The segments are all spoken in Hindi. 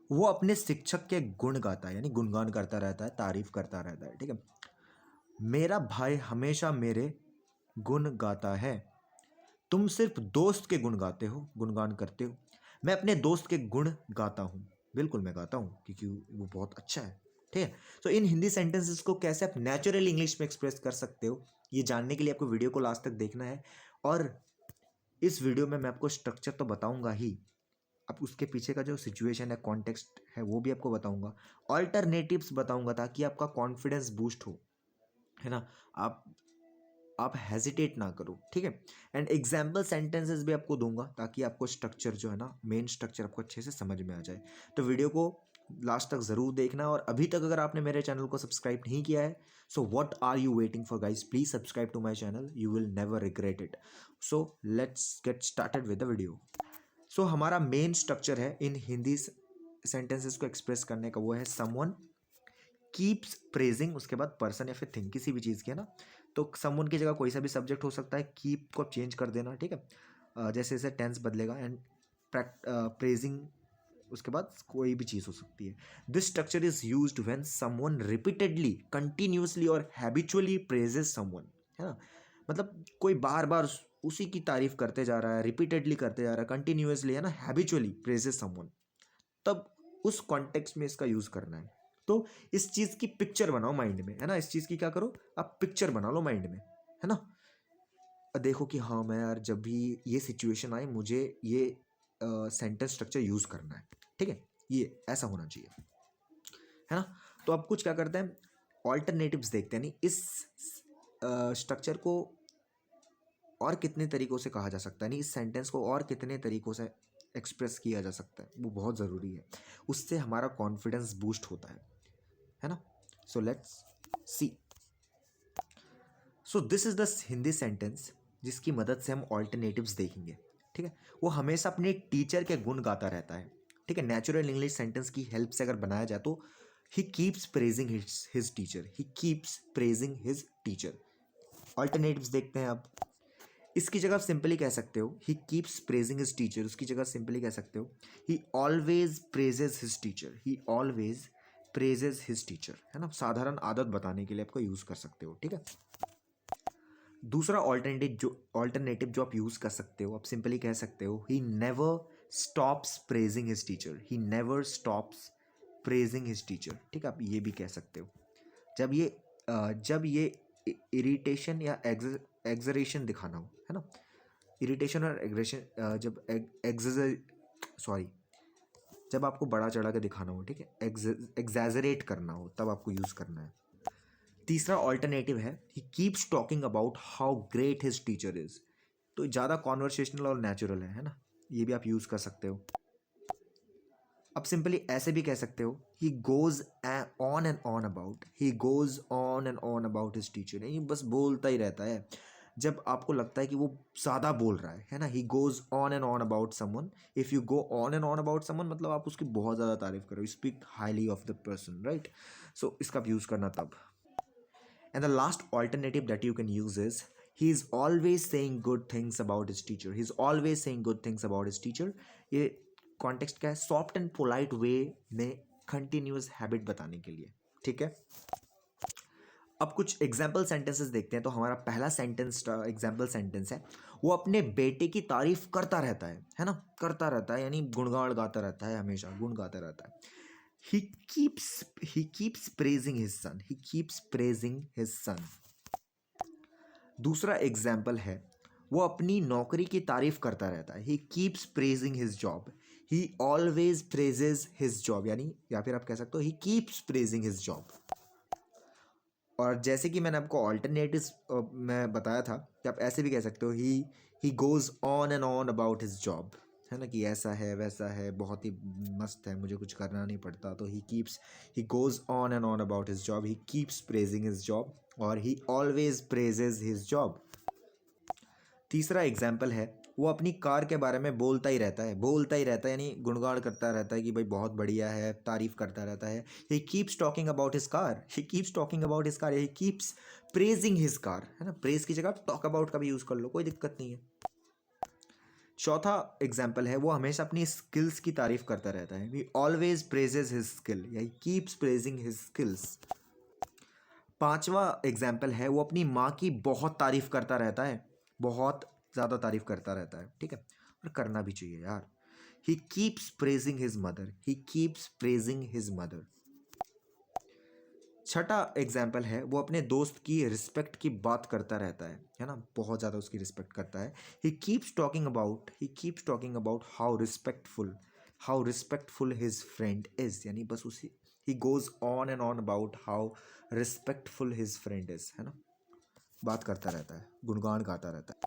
वो अपने शिक्षक के गुण गाता है, यानी गुणगान करता रहता है, तारीफ करता रहता है। ठीक है। मेरा भाई हमेशा मेरे गुण गाता है। तुम सिर्फ दोस्त के गुण गाते हो, गुणगान करते हो। मैं अपने दोस्त के गुण गाता हूँ। बिल्कुल मैं गाता हूँ क्योंकि वो बहुत अच्छा है। ठीक है। तो इन हिंदी सेंटेंसेस को कैसे आप नेचुरल इंग्लिश में एक्सप्रेस कर सकते हो, ये जानने के लिए आपको वीडियो को लास्ट तक देखना है। और इस वीडियो में मैं आपको स्ट्रक्चर तो बताऊंगा ही, अब उसके पीछे का जो सिचुएशन है, कॉन्टेक्स्ट है, वो भी आपको बताऊंगा। ऑल्टरनेटिव्स बताऊंगा ताकि आपका कॉन्फिडेंस बूस्ट हो, है ना। आप हेजिटेट ना करो। ठीक है। एंड एग्जाम्पल सेंटेंसेस भी आपको दूंगा ताकि आपको स्ट्रक्चर जो है ना, मेन स्ट्रक्चर आपको अच्छे से समझ में आ जाए। तो वीडियो को लास्ट तक ज़रूर देखना। और अभी तक अगर आपने मेरे चैनल को सब्सक्राइब नहीं किया है, so what are you waiting for guys, please subscribe to my channel, you will never regret it. So let's get started with the video. So हमारा मेन स्ट्रक्चर है इन हिंदी सेंटेंसेस को एक्सप्रेस करने का, वो है समवन कीप्स प्रेजिंग, उसके बाद पर्सन या फिर थिंग, किसी भी चीज़ की, है ना। तो समवन की जगह कोई सा भी सब्जेक्ट हो सकता है, कीप को आप चेंज कर देना। ठीक है। जैसे जैसे टेंस बदलेगा। एंड प्रेजिंग उसके बाद कोई भी चीज़ हो सकती है। This structure is used when someone repeatedly, continuously और हैबिचुअली प्रेजेस समवन, है ना। मतलब कोई बार बार उसी की तारीफ करते जा रहा है, रिपीटेडली करते जा रहा है, कंटिन्यूसली, है ना, हैबिचुअली प्रेजेस समवन, तब उस कॉन्टेक्स्ट में इसका यूज करना है। तो इस चीज की पिक्चर बनाओ माइंड में, है ना। इस चीज की क्या करो, आप पिक्चर बना लो माइंड में, है ना। देखो कि हाँ मैं यार, जब भी ये सिचुएशन आए मुझे ये सेंटेंस स्ट्रक्चर यूज करना है। ठीक है। ये ऐसा होना चाहिए, है ना। तो अब कुछ क्या करते हैं, ऑल्टरनेटिव्स देखते हैं। नहीं, इस स्ट्रक्चर को और कितने तरीकों से कहा जा सकता है, नहीं इस सेंटेंस को और कितने तरीकों से एक्सप्रेस किया जा सकता है, वो बहुत ज़रूरी है। उससे हमारा कॉन्फिडेंस बूस्ट होता है ना। So let's see. So this is the Hindi sentence जिसकी मदद से हम ऑल्टरनेटिव्स देखेंगे। ठीक है। वो हमेशा अपने टीचर के गुण गाता रहता है। ठीक है। नेचुरल इंग्लिश सेंटेंस की हेल्प से अगर बनाया जाए तो ही कीप्स प्रेजिंग हिज टीचर, ही keeps praising his teacher. Alternatives देखते हैं अब। इसकी जगह आप सिंपली कह सकते हो ही कीप्स प्रेजिंग हिज टीचर, उसकी जगह सिंपली कह सकते हो ही ऑलवेज प्रेजेस हिज टीचर, ही ऑलवेज प्रेजेस हिज टीचर, है ना। साधारण आदत बताने के लिए आपको यूज कर सकते हो। ठीक है। दूसरा ऑल्टरनेटिव जो आप यूज कर सकते हो, आप सिंपली कह सकते हो he never stops praising his teacher, he never stops praising his teacher. ठीक है। आप ये भी कह सकते हो। जब ये इरिटेशन या एग्जरेशन दिखाना हो, है ना। इरिटेशन और एग्रेशन, जब सॉरी, जब आपको बड़ा चढ़ा के दिखाना हो, ठीक है, एग्जैजरेट करना हो, तब आपको यूज करना है। तीसरा ऑल्टरनेटिव है he keeps talking about how great his teacher is. तो ज़्यादा कॉन्वर्सेशनल और नेचुरल है ना। ये भी आप यूज कर सकते हो। अब सिंपली ऐसे भी कह सकते हो ही goes on and on about, he goes on and on about his teacher, ये बस बोलता ही रहता है। जब आपको लगता है कि वो ज़्यादा बोल रहा है ना, he goes on and on about someone. If you go on and on about someone मतलब आप उसकी बहुत ज़्यादा तारीफ करो, you speak highly of the person, right. So इसका आप यूज़ करना तब। And the last alternative that you can use is he is always saying good things about his teacher, he is always saying good things about his teacher. ये कॉन्टेक्स्ट क्या है, सॉफ्ट एंड पोलाइट वे में कंटिन्यूस हैबिट बताने के लिए। ठीक है। अब कुछ एग्जाम्पल सेंटेंसेस देखते हैं। तो हमारा पहला सेंटेंस एग्जाम्पल सेंटेंस है, वो अपने बेटे की तारीफ करता रहता है ना, करता रहता है, यानी गुणगान गाता रहता है, हमेशा गुण गाता रहता है। ही कीप्स प्रेजिंग हिज सन, ही कीप्स प्रेजिंग हिज सन। दूसरा एग्जाम्पल है, वो अपनी नौकरी की तारीफ करता रहता है, ही कीप्स प्रेजिंग हिज जॉब, ही ऑलवेज प्रेजेज हिज जॉब, यानी या फिर आप कह सकते हो ही कीप्स प्रेजिंग हिज जॉब। और जैसे कि मैंने आपको ऑल्टरनेटिव्स में बताया था कि आप ऐसे भी कह सकते हो ही goes on and on about his job, है ना, कि ऐसा है वैसा है, बहुत ही मस्त है, मुझे कुछ करना नहीं पड़ता। तो he goes on and on about his job, he keeps praising his job, और he always praises his job. तीसरा एग्जाम्पल है, वो अपनी कार के बारे में बोलता ही रहता है, बोलता ही रहता है, यानी गुणगान करता रहता है कि भाई बहुत बढ़िया है, तारीफ करता रहता है। He keeps talking about his car, he keeps talking about his car, he keeps praising his car, है ना। प्रेज की जगह टॉक अबाउट का भी यूज कर लो, कोई दिक्कत नहीं है। चौथा एग्जाम्पल है, वो हमेशा अपनी स्किल्स की तारीफ करता रहता है। He always praises his skill या he keeps praising his skills. पांचवा एग्जाम्पल है, वो अपनी माँ की बहुत तारीफ करता रहता है, बहुत ज़्यादा तारीफ करता रहता है, ठीक है, और करना भी चाहिए यार। ही कीप्स प्रेजिंग हिज मदर, ही कीप्स प्रेजिंग हिज मदर। छठा एग्जाम्पल है, वो अपने दोस्त की रिस्पेक्ट की बात करता रहता है ना, बहुत ज़्यादा उसकी रिस्पेक्ट करता है। He keeps talking about how respectful his friend is, यानी बस उसी ही goes on and on about how respectful his friend is, है ना, बात करता रहता है, गुणगान गाता रहता है।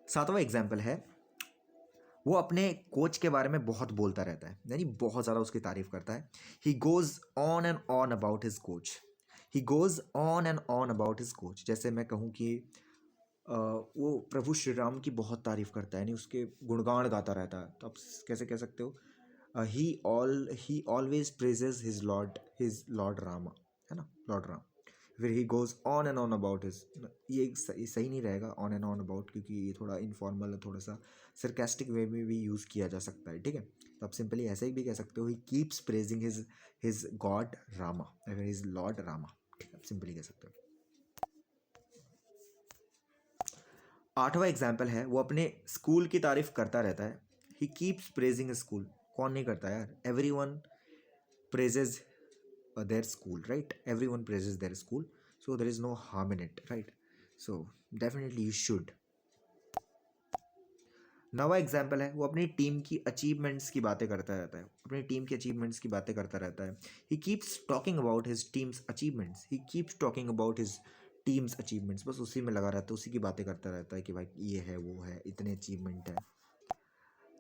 सातवां एग्जाम्पल है, वो अपने कोच के बारे में बहुत बोलता रहता है, यानी बहुत ज़्यादा उसकी तारीफ करता है। ही goes on and on about his coach, he goes on and on about his coach. जैसे मैं कहूँ कि वो प्रभु श्री राम की बहुत तारीफ करता है, यानी उसके गुणगान गाता रहता है, तो आप कैसे कह सकते हो, ही always praises his Lord Rama, है ना, लॉर्ड राम। फिर ही goes on and on about his, ये सही नहीं रहेगा ऑन एंड ऑन अबाउट, क्योंकि ये थोड़ा इनफॉर्मल है, थोड़ा सा सरकास्टिक वे में भी यूज़ किया जा सकता है, ठीक है। तो आप सिंपली ऐसे ही भी कह सकते हो, ही keeps praising his God Rama, अगर हिज लॉर्ड रामा, ठीक है, आप सिंपली कह सकते हो। आठवां एग्जाम्पल है, वो अपने स्कूल की तारीफ करता रहता है। ही कीप्स प्रेजिंग स्कूल, कौन नहीं करता यार, every one praises their school, right? Everyone praises their school, so there is no harm in it, right? So definitely you should. नवा एग्जाम्पल है, वो अपनी टीम की अचीवमेंट्स की बातें करता रहता है, अपनी टीम की अचीवमेंट्स की बातें करता रहता है। He keeps talking about his teams achievements, he keeps talking about his teams achievements, बस उसी में लगा रहता है, उसी की बातें करता रहता है कि भाई ये है, वो है, इतने अचीवमेंट है।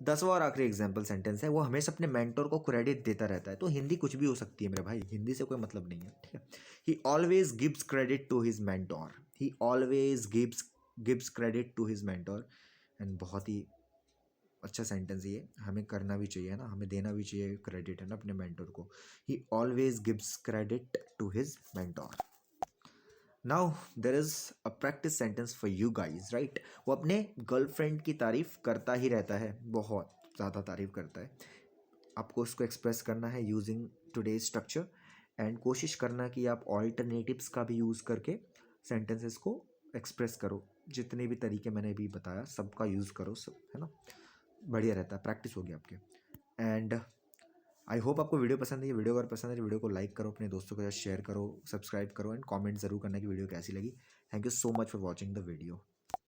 10वां और आखिरी एग्जाम्पल सेंटेंस है, वो हमेशा अपने मेंटोर को क्रेडिट देता रहता है। तो हिंदी कुछ भी हो सकती है मेरे भाई, हिंदी से कोई मतलब नहीं है, ठीक है। He always gives credit to his mentor, he always gives credit to his mentor. And बहुत ही अच्छा सेंटेंस ये, हमें करना भी चाहिए ना, हमें देना भी चाहिए क्रेडिट, है ना, अपने मेंटोर को। He always gives credit to his mentor. Now there is a practice sentence for you guys, right. वो अपने गर्लफ्रेंड की तारीफ करता ही रहता है, बहुत ज़्यादा तारीफ करता है। आपको उसको एक्सप्रेस करना है यूजिंग टुडेज स्ट्रक्चर, एंड कोशिश करना कि आप ऑल्टरनेटिव्स का भी यूज़ करके सेंटेंसेस को एक्सप्रेस करो। जितने भी तरीके मैंने अभी बताया सबका यूज़ करो, सब, है ना, बढ़िया रहता है, प्रैक्टिस होगी आपके। एंड आई होप आपको वीडियो पसंद है। ये वीडियो अगर पसंद है तो वीडियो को लाइक करो, अपने दोस्तों के साथ शेयर करो, सब्सक्राइब करो, एंड कमेंट ज़रूर करना कि वीडियो कैसी लगी। Thank you so much for watching the video.